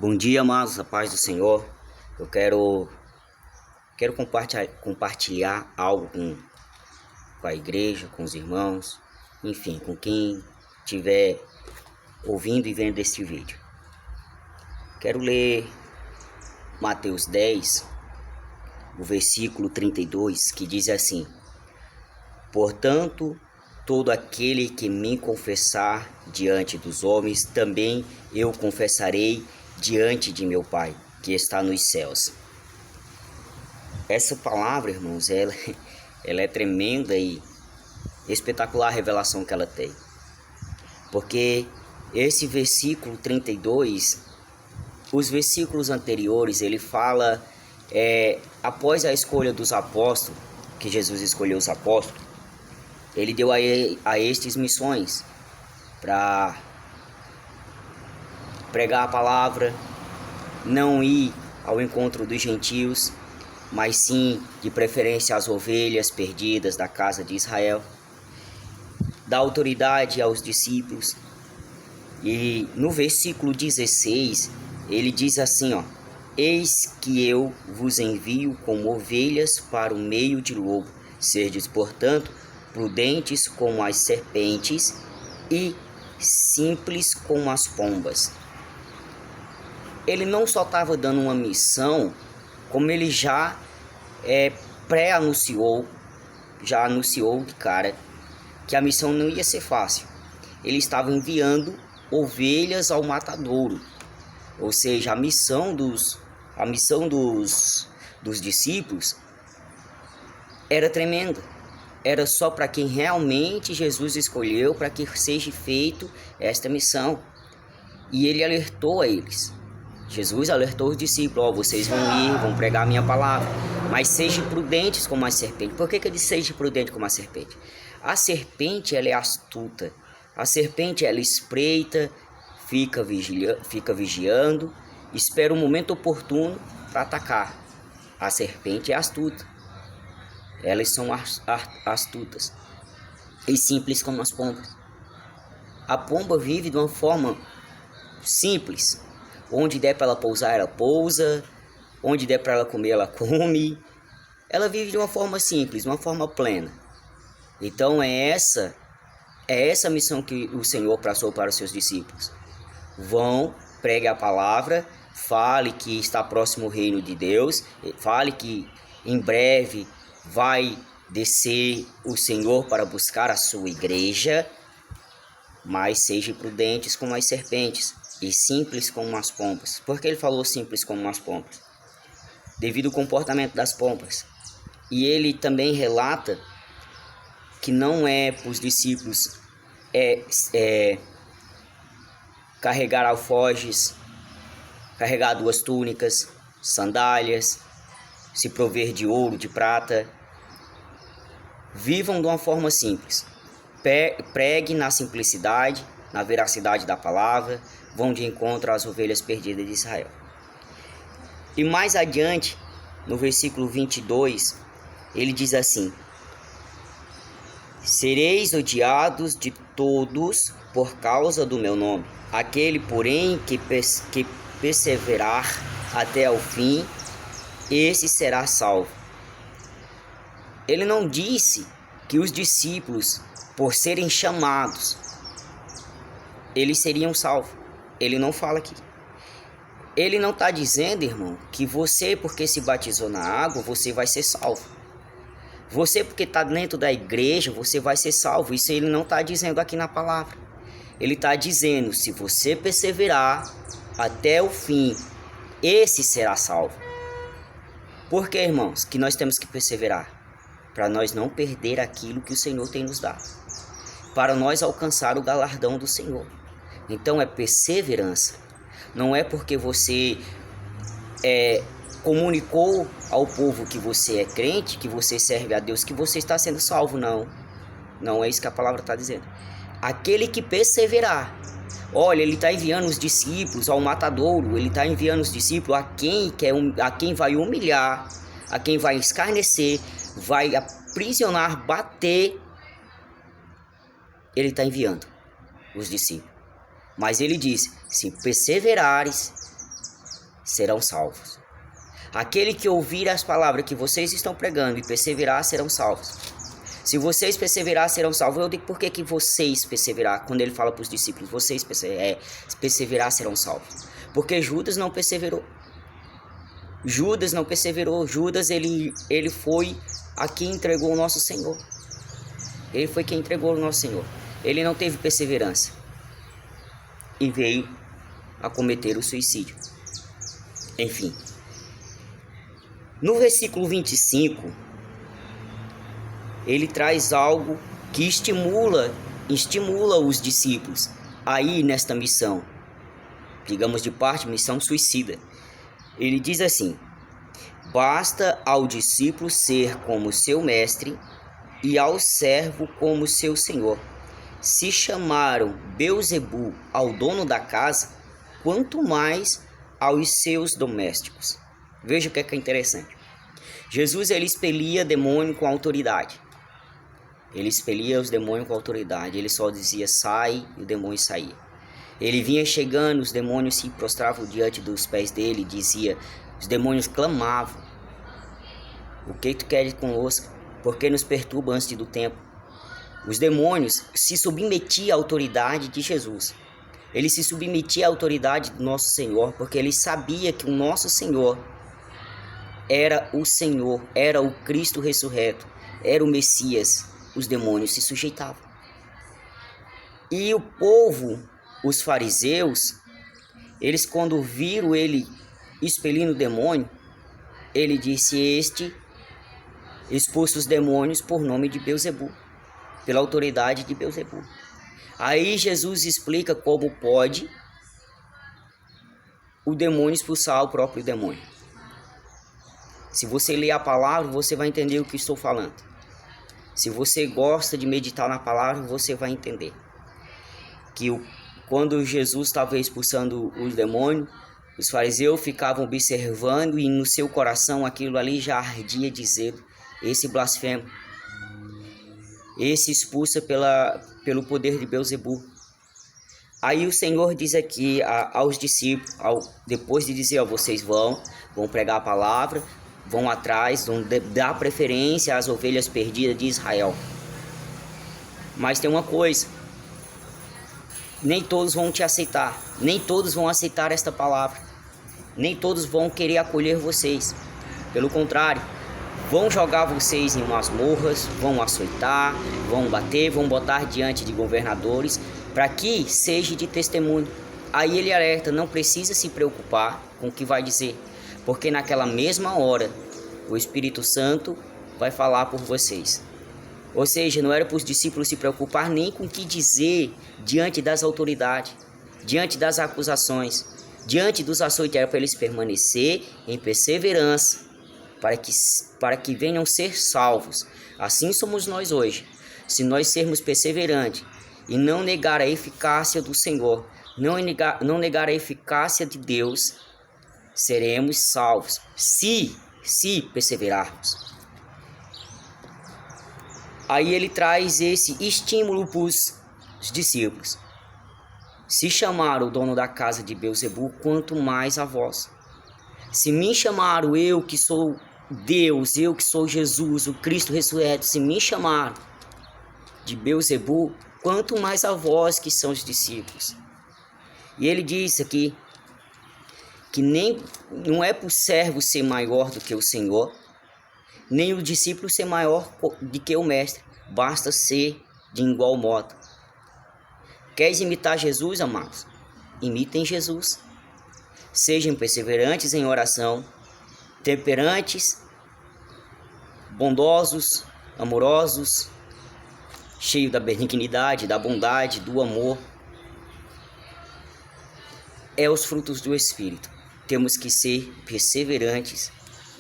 Bom dia, amados, a paz do Senhor. Eu quero compartilhar algo com a igreja, com os irmãos, enfim, com quem estiver ouvindo e vendo este vídeo. Quero ler Mateus 10, o versículo 32, que diz assim: Portanto, todo aquele que me confessar diante dos homens, também eu confessarei diante de meu Pai, que está nos céus. Essa palavra, irmãos, ela é tremenda e espetacular a revelação que ela tem. Porque esse versículo 32, os versículos anteriores, ele fala, após a escolha dos apóstolos, que Jesus escolheu os apóstolos, ele deu a estes missões para pregar a palavra, não ir ao encontro dos gentios, mas sim, de preferência, às ovelhas perdidas da casa de Israel, dar autoridade aos discípulos. E no versículo 16, ele diz assim, Eis que eu vos envio como ovelhas para o meio de lobo. Serdes, portanto, prudentes como as serpentes e simples como as pombas. Ele não só estava dando uma missão, como ele já já anunciou de cara que a missão não ia ser fácil. Ele estava enviando ovelhas ao matadouro. Ou seja, a missão dos discípulos era tremenda. Era só para quem realmente Jesus escolheu para que seja feito esta missão. E ele alertou a eles. Jesus alertou os discípulos, vocês vão ir, vão pregar a minha palavra, mas sejam prudentes como a serpente. Por que ele diz seja prudente como a serpente? A serpente, ela é astuta. A serpente, ela espreita, fica vigiando, espera o momento oportuno para atacar. A serpente é astuta. Elas são astutas e simples como as pombas. A pomba vive de uma forma simples. Onde der para ela pousar, ela pousa. Onde der para ela comer, ela come. Ela vive de uma forma simples, uma forma plena. Então é essa missão que o Senhor passou para os seus discípulos. Vão, pregue a palavra, fale que está próximo o reino de Deus, fale que em breve vai descer o Senhor para buscar a sua igreja, mas sejam prudentes como as serpentes e simples como as pombas. Por que ele falou simples como as pombas? Devido ao comportamento das pombas. E ele também relata que não é para os discípulos carregar alforjes, carregar 2 túnicas, sandálias, se prover de ouro, de prata. Vivam de uma forma simples. Pregue na simplicidade, na veracidade da palavra, vão de encontro às ovelhas perdidas de Israel. E mais adiante, no versículo 22, ele diz assim: Sereis odiados de todos por causa do meu nome. Aquele, porém, que perseverar até o fim, esse será salvo. Ele não disse que os discípulos, por serem chamados, eles seriam salvos. Ele não fala aqui. Ele não está dizendo, irmão, que você, porque se batizou na água, você vai ser salvo. Você, porque está dentro da igreja, você vai ser salvo. Isso ele não está dizendo aqui na palavra. Ele está dizendo, se você perseverar até o fim, esse será salvo. Por que, irmãos, que nós temos que perseverar? Para nós não perder aquilo que o Senhor tem nos dado. Para nós alcançar o galardão do Senhor. Então é perseverança. Não é porque você comunicou ao povo que você é crente, que você serve a Deus, que você está sendo salvo, não. Não é isso que a palavra está dizendo. Aquele que perseverar. Olha, ele está enviando os discípulos ao matadouro. Ele está enviando os discípulos a quem vai humilhar, a quem vai escarnecer, vai aprisionar, bater. Ele está enviando os discípulos. Mas ele diz, se perseverares, serão salvos. Aquele que ouvir as palavras que vocês estão pregando e perseverar, serão salvos. Se vocês perseverar, serão salvos. Eu digo por que vocês perseverar, quando ele fala para os discípulos, vocês perseverar, serão salvos. Porque Judas não perseverou. Judas não perseverou. Judas, ele foi a quem entregou o nosso Senhor. Ele foi quem entregou o nosso Senhor. Ele não teve perseverança e veio a cometer o suicídio. Enfim. No versículo 25, ele traz algo que estimula os discípulos a ir nesta missão. Digamos de parte, missão suicida. Ele diz assim: basta ao discípulo ser como seu mestre e ao servo como seu senhor. Se chamaram Beelzebu ao dono da casa, quanto mais aos seus domésticos. Veja o que é interessante. Jesus, ele expelia demônio com autoridade. Ele expelia os demônios com autoridade. Ele só dizia sai e o demônio saía. Ele vinha chegando, os demônios se prostravam diante dos pés dele, dizia, os demônios clamavam: o que tu queres conosco? Por que nos perturba antes do tempo? Os demônios se submetiam à autoridade de Jesus. Ele se submetia à autoridade do nosso Senhor, porque ele sabia que o nosso Senhor era o Senhor, era o Cristo ressurreto, era o Messias. Os demônios se sujeitavam. E o povo, os fariseus, eles quando viram ele expelindo o demônio, ele disse: este expulsa os demônios por nome de Beelzebu, pela autoridade de Beelzebu. Aí Jesus explica como pode o demônio expulsar o próprio demônio. Se você ler a palavra, você vai entender o que estou falando. Se você gosta de meditar na palavra, você vai entender que quando Jesus estava expulsando os demônios, os fariseus ficavam observando e no seu coração aquilo ali já ardia, dizendo: esse blasfema, esse expulsa pelo poder de Beelzebu. Aí o Senhor diz aqui aos discípulos, depois de dizer: vocês vão pregar a palavra, vão atrás, vão dar preferência às ovelhas perdidas de Israel. Mas tem uma coisa: nem todos vão te aceitar, nem todos vão aceitar esta palavra, nem todos vão querer acolher vocês. Pelo contrário, vão jogar vocês em masmorras, vão açoitar, vão bater, vão botar diante de governadores, para que seja de testemunho. Aí ele alerta: não precisa se preocupar com o que vai dizer, porque naquela mesma hora o Espírito Santo vai falar por vocês. Ou seja, não era para os discípulos se preocupar nem com o que dizer diante das autoridades, diante das acusações, diante dos açoites. Era para eles permanecer em perseverança, para que venham ser salvos. Assim somos nós hoje. Se nós sermos perseverantes e não negar a eficácia do Senhor, não negar a eficácia de Deus, seremos salvos, se perseverarmos. Aí ele traz esse estímulo para os discípulos: se chamaram o dono da casa de Beelzebu, quanto mais a vós. Se me chamaram, eu que sou Deus, eu que sou Jesus, o Cristo ressurreto, se me chamaram de Beelzebu, quanto mais a vós que são os discípulos. E ele diz aqui que não é para o servo ser maior do que o Senhor, nem o discípulo ser maior do que o mestre, basta ser de igual modo. Queres imitar Jesus, amados? Imitem Jesus. Sejam perseverantes em oração, temperantes, bondosos, amorosos, cheios da benignidade, da bondade, do amor. É os frutos do Espírito. Temos que ser perseverantes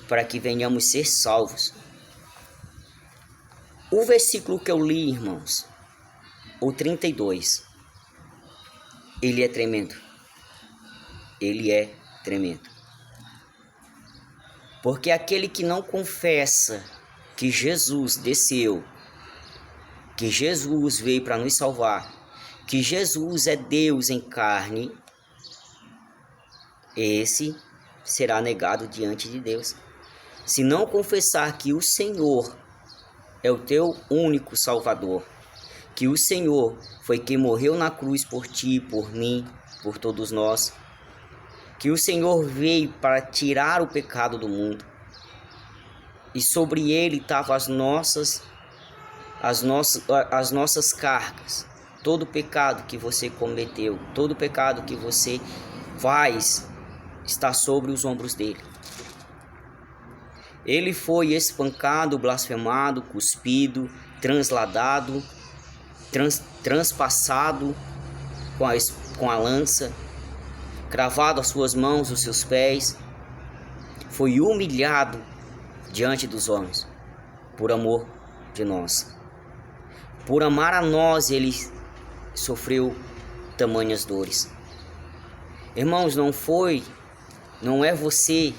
para que venhamos ser salvos. O versículo que eu li, irmãos, o 32, ele é tremendo. Ele é tremendo. Porque aquele que não confessa que Jesus desceu, que Jesus veio para nos salvar, que Jesus é Deus em carne, esse será negado diante de Deus. Se não confessar que o Senhor é o teu único Salvador, que o Senhor foi quem morreu na cruz por ti, por mim, por todos nós, que o Senhor veio para tirar o pecado do mundo, e sobre ele estavam as nossas cargas, todo o pecado que você cometeu, todo o pecado que você faz, está sobre os ombros dele. Ele foi espancado, blasfemado, cuspido, transladado, transpassado com a lança, cravado as suas mãos, os seus pés, foi humilhado diante dos homens, por amor de nós. Por amar a nós, ele sofreu tamanhas dores. Irmãos, não é você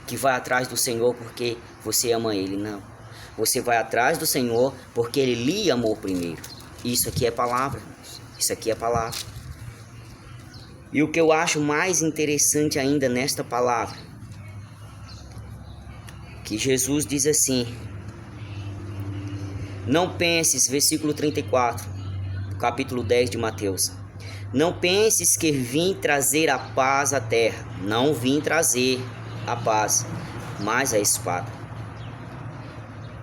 que vai atrás do Senhor porque você ama Ele, não. Você vai atrás do Senhor porque Ele lhe amou primeiro. Isso aqui é palavra, irmãos. Isso aqui é palavra. E o que eu acho mais interessante ainda nesta palavra, que Jesus diz assim: não penses, versículo 34, capítulo 10 de Mateus. Não penses que vim trazer a paz à terra. Não vim trazer a paz, mas a espada.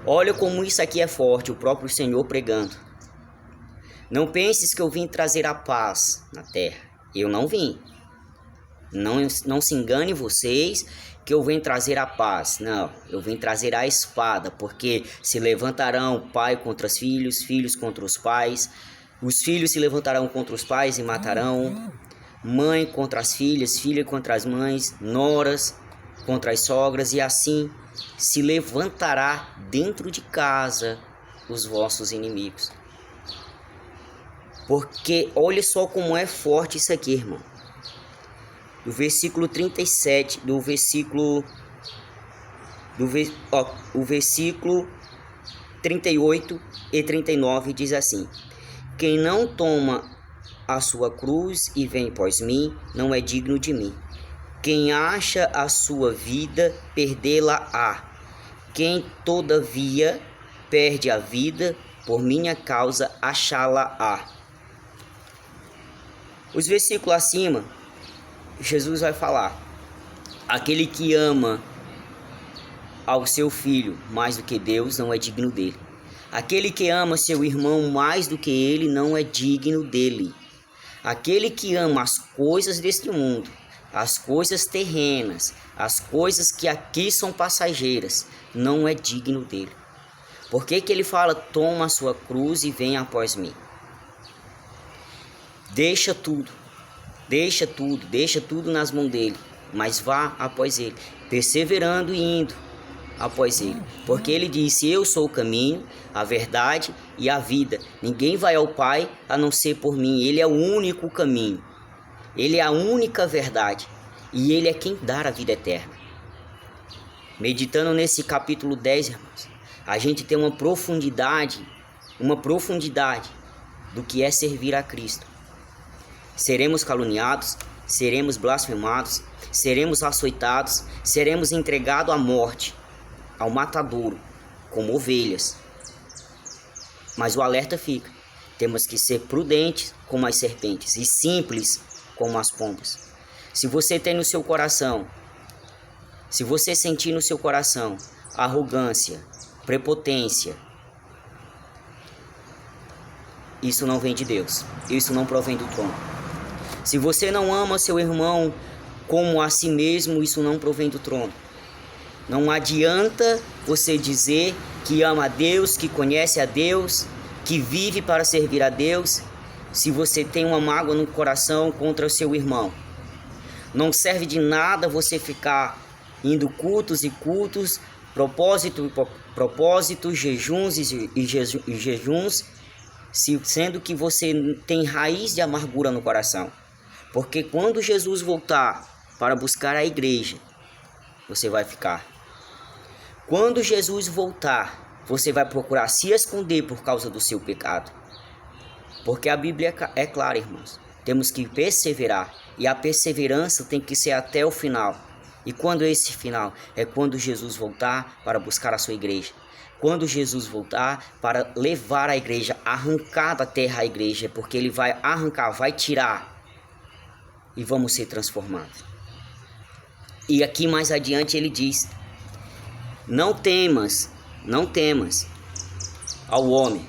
Olha como isso aqui é forte, o próprio Senhor pregando. Não penses que eu vim trazer a paz na terra. Eu não vim. Não se engane vocês que eu vim trazer a paz. Não, eu vim trazer a espada, porque se levantarão pai contra os filhos, filhos contra os pais, os filhos se levantarão contra os pais e matarão, mãe contra as filhas, filha contra as mães, noras contra as sogras, e assim se levantará dentro de casa os vossos inimigos. Porque olha só como é forte isso aqui, irmão. Do versículo 37, o versículo 38 e 39 diz assim: quem não toma a sua cruz e vem após mim, não é digno de mim. Quem acha a sua vida, perdê-la-á. Quem, todavia, perde a vida, por minha causa, achá-la-á. Os versículos acima, Jesus vai falar: aquele que ama ao seu filho mais do que Deus, não é digno dele. Aquele que ama seu irmão mais do que ele, não é digno dele. Aquele que ama as coisas deste mundo, as coisas terrenas, as coisas que aqui são passageiras, não é digno dele. Por que que ele fala: toma a sua cruz e venha após mim? Deixa tudo nas mãos dele, mas vá após ele, perseverando e indo após ele, porque ele disse: eu sou o caminho, a verdade e a vida. Ninguém vai ao Pai a não ser por mim. Ele é o único caminho, ele é a única verdade, e ele é quem dá a vida eterna. Meditando nesse capítulo 10, irmãos, a gente tem uma profundidade do que é servir a Cristo. Seremos caluniados, seremos blasfemados, seremos açoitados, seremos entregados à morte, ao matadouro, como ovelhas. Mas o alerta fica: temos que ser prudentes como as serpentes e simples como as pombas. Se você tem no seu coração, se você sentir no seu coração arrogância, prepotência, isso não vem de Deus, isso não provém do trono. Se você não ama seu irmão como a si mesmo, isso não provém do trono. Não adianta você dizer que ama a Deus, que conhece a Deus, que vive para servir a Deus, se você tem uma mágoa no coração contra o seu irmão. Não serve de nada você ficar indo cultos e cultos, propósitos, jejuns e jejuns, sendo que você tem raiz de amargura no coração. Porque quando Jesus voltar para buscar a igreja, você vai ficar. Quando Jesus voltar, você vai procurar se esconder por causa do seu pecado. Porque a Bíblia é clara, irmãos. Temos que perseverar. E a perseverança tem que ser até o final. E quando é esse final? É quando Jesus voltar para buscar a sua igreja. Quando Jesus voltar para levar a igreja, arrancar da terra a igreja, porque ele vai arrancar, vai tirar e vamos ser transformados. E aqui mais adiante ele diz: não temas ao homem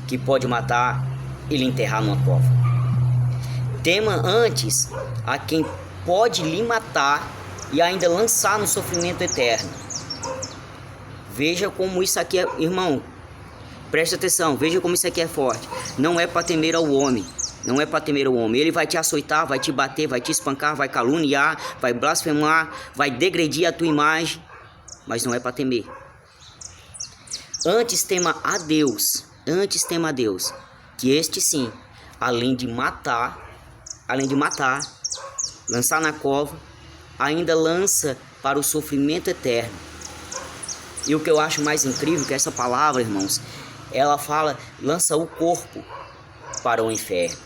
que pode matar e lhe enterrar numa cova. Tema antes a quem pode lhe matar e ainda lançar no sofrimento eterno. Veja como isso aqui é, irmão, preste atenção, veja como isso aqui é forte. Não é para temer ao homem, não é para temer ao homem. Ele vai te açoitar, vai te bater, vai te espancar, vai caluniar, vai blasfemar, vai degredir a tua imagem, mas não é para temer. Antes tema a Deus, que este sim, além de matar, lançar na cova, ainda lança para o sofrimento eterno. E o que eu acho mais incrível é que essa palavra, irmãos, ela fala, lança o corpo para o inferno.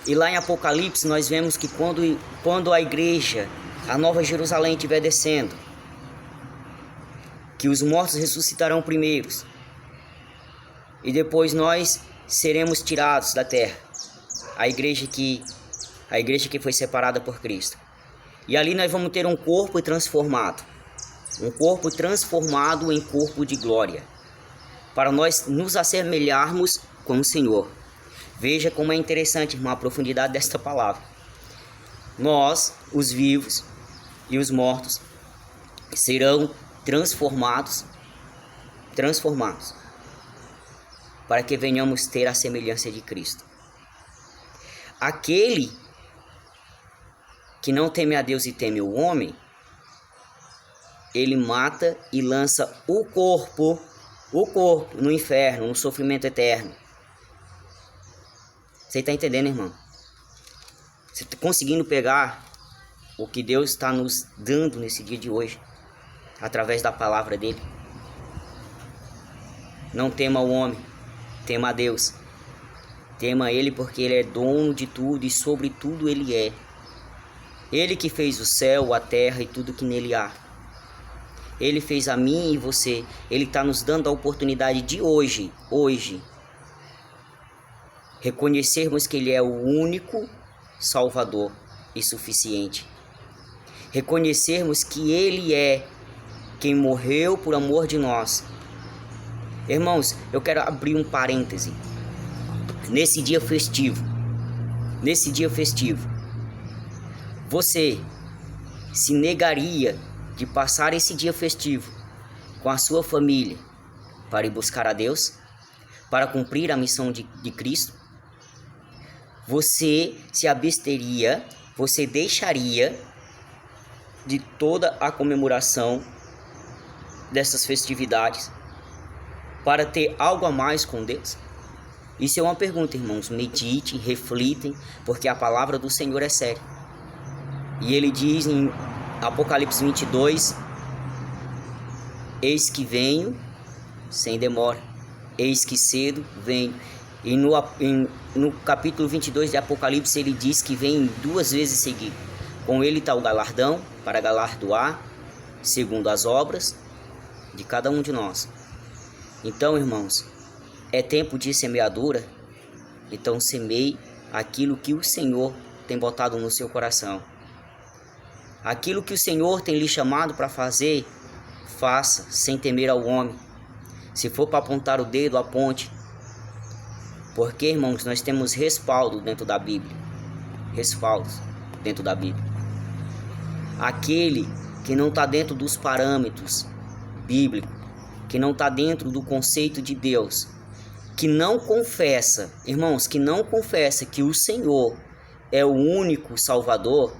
E lá em Apocalipse nós vemos que quando a igreja, a Nova Jerusalém estiver descendo, que os mortos ressuscitarão primeiros, e depois nós seremos tirados da terra, a igreja que foi separada por Cristo. E ali nós vamos ter um corpo transformado em corpo de glória, para nós nos assemelharmos com o Senhor. Veja como é interessante, irmão, a profundidade desta palavra. Nós, os vivos e os mortos, serão transformados, para que venhamos ter a semelhança de Cristo. Aquele que não teme a Deus e teme o homem, ele mata e lança o corpo no inferno, no sofrimento eterno. Você está entendendo, irmão? Você está conseguindo pegar o que Deus está nos dando nesse dia de hoje, através da palavra dele? Não tema o homem, tema a Deus. Tema ele porque ele é dono de tudo e sobre tudo ele é. Ele que fez o céu, a terra e tudo que nele há. Ele fez a mim e você. Ele está nos dando a oportunidade de hoje, reconhecermos que ele é o único Salvador e suficiente. Reconhecermos que ele é quem morreu por amor de nós. Irmãos, eu quero abrir um parêntese. Nesse dia festivo, você se negaria de passar esse dia festivo com a sua família para ir buscar a Deus, para cumprir a missão de Cristo? Você se absteria, você deixaria de toda a comemoração dessas festividades para ter algo a mais com Deus? Isso é uma pergunta, irmãos. Medite, reflitem, porque a palavra do Senhor é séria. E ele diz em Apocalipse 22, eis que venho sem demora, eis que cedo venho. E no capítulo 22 de Apocalipse ele diz que vem 2 vezes seguido. Com ele está o galardão para galardoar segundo as obras de cada um de nós. Então, irmãos, é tempo de semeadura. Então semeie aquilo que o Senhor tem botado no seu coração. Aquilo que o Senhor tem lhe chamado para fazer, faça sem temer ao homem. Se for para apontar o dedo, aponte. Porque, irmãos, nós temos respaldo dentro da Bíblia. Respaldos dentro da Bíblia. Aquele que não está dentro dos parâmetros bíblicos, que não está dentro do conceito de Deus, que não confessa, irmãos, que não confessa que o Senhor é o único Salvador,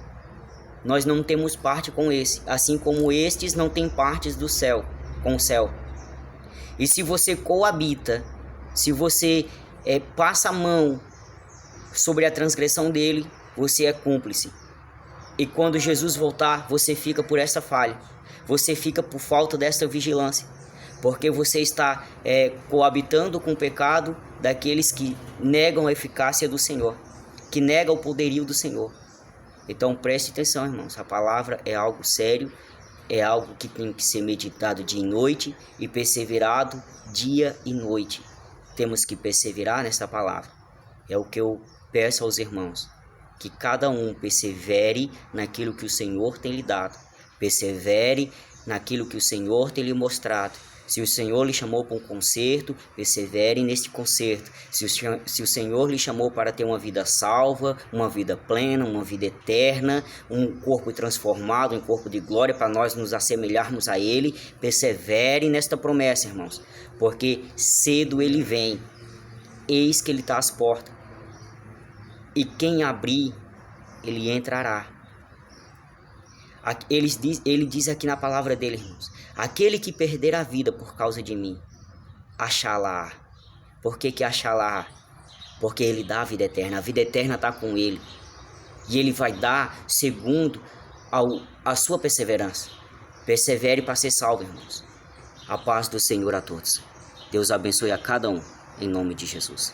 nós não temos parte com esse, assim como estes não têm partes do céu, com o céu. E se você coabita, se você passa a mão sobre a transgressão dele, você é cúmplice. E quando Jesus voltar, você fica por essa falha, você fica por falta dessa vigilância, porque você está coabitando com o pecado daqueles que negam a eficácia do Senhor, que negam o poderio do Senhor. Então preste atenção, irmãos, a palavra é algo sério, é algo que tem que ser meditado dia e noite e perseverado dia e noite. Temos que perseverar nesta palavra. É o que eu peço aos irmãos, que cada um persevere naquilo que o Senhor tem lhe dado. Persevere naquilo que o Senhor tem lhe mostrado. Se o Senhor lhe chamou para um concerto, persevere neste concerto. Se o Senhor lhe chamou para ter uma vida salva, uma vida plena, uma vida eterna, um corpo transformado, um corpo de glória, para nós nos assemelharmos a Ele, persevere nesta promessa, irmãos, porque cedo Ele vem. Eis que Ele está às portas. E quem abrir, Ele entrará. Ele diz aqui na palavra dele, irmãos, aquele que perder a vida por causa de mim, achá-la. Por que achá-la? Porque ele dá a vida eterna está com ele. E ele vai dar segundo a sua perseverança. Persevere para ser salvo, irmãos. A paz do Senhor a todos. Deus abençoe a cada um, em nome de Jesus.